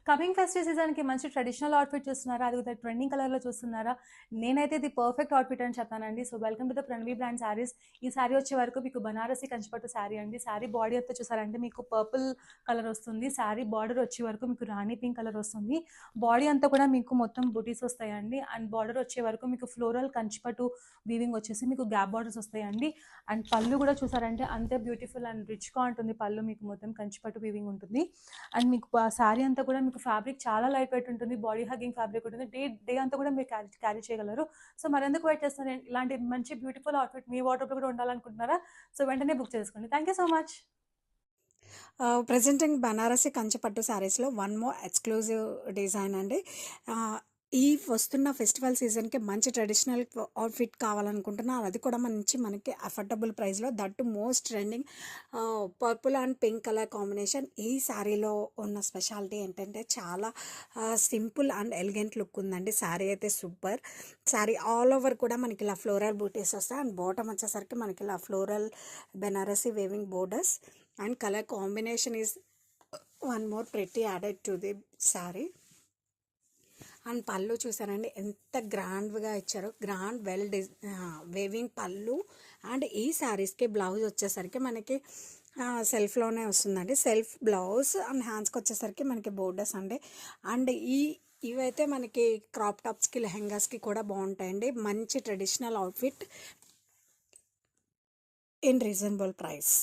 Coming festive సీజన్‌కి మంచి traditional outfit చూస్తున్నారా? అది కూడా ట్రెండింగ్ కలర్‌లో చూస్తున్నారా? నేనైతే ఇది పర్ఫెక్ట్ అవుట్‌ఫిట్ అని చెప్తానండి. So, welcome to the Pranavi brand saris. ఈ శారీ వచ్చే వరకు మీకు బనారసి కంచిపట్టు శారీ అండి. శారీ బాడీ అంతా చూసారంటే మీకు పర్పుల్ కలర్ వస్తుంది. శారీ బార్డర్ వచ్చే వరకు మీకు రాణి పింక్ కలర్ వస్తుంది. బాడీ అంతా కూడా మీకు మొత్తం బుటీస్ వస్తాయండి. అండ్ బార్డర్ వచ్చే వరకు మీకు ఫ్లోరల్ కంచిపట్టు వీవింగ్ వచ్చేసి మీకు గ్యాప్ బార్డర్స్ వస్తాయండి. అండ్ పళ్ళు కూడా చూసారంటే అంతే బ్యూటిఫుల్ అండ్ రిచ్‌గా ఉంటుంది. పళ్ళు మీకు మొత్తం కంచిపట్టు వీవింగ్ ఉంటుంది. అండ్ మీకు శారీ అంతా కూడా మీకు ఫ్యాబ్రిక్ చాలా లైట్ వెయిట్ ఉంటుంది. బాడీ హగ్గింగ్ ఫ్యాబ్రిక్ ఉంటుంది. డే డే అంతా కూడా మీరు క్యారీ చేయగలరు. సో, మరెందుకు వెయిట్ చేస్తున్నారు? ఇలాంటి మంచి బ్యూటిఫుల్ అవుట్‌ఫిట్ మీ వార్డ్‌రోబ్‌లో కూడా ఉండాలనుకుంటున్నారా? సో, వెంటనే బుక్ చేసుకోండి. Thank you so much. Presenting Banarasi Kanchi పట్టు శారీస్‌లో వన్ మోర్ ఎక్స్‌క్లూజివ్ డిజైన్ అండి. ఈ వస్తున్న ఫెస్టివల్ సీజన్‌కి మంచి ట్రెడిషనల్ అవుట్‌ఫిట్ కావాలనుకుంటున్నారు. అది కూడా మనకి అఫోర్డబుల్ ప్రైస్‌లో that most trending purple and pink colour combination. ఈ శారీలో ఉన్న స్పెషాలిటీ ఏంటంటే చాలా సింపుల్ అండ్ ఎలిగెంట్ లుక్ ఉందండి. శారీ అయితే సూపర్. శారీ ఆల్ ఓవర్ కూడా మనకి ఇలా ఫ్లోరల్ బూటీస్ వస్తాయి. అండ్ బాటమ్ వచ్చేసరికి మనకి ఇలా floral Banarasi weaving borders and color combination is one more pretty added to the saree. And పళ్ళు చూసారండి ఎంత గ్రాండ్గా ఇచ్చారో, గ్రాండ్ వేవింగ్ పళ్ళు. అండ్ ఈ శారీస్కి బ్లౌజ్ వచ్చేసరికి మనకి సెల్ఫ్లోనే వస్తుందండి. సెల్ఫ్ బ్లౌజ్ అండ్ హ్యాండ్స్కి వచ్చేసరికి మనకి బోర్డర్స్ అండి. అండ్ ఇవైతే మనకి క్రాప్ టాప్స్కి లెహెంగాస్కి కూడా బాగుంటాయండి. మంచి traditional outfit in reasonable price.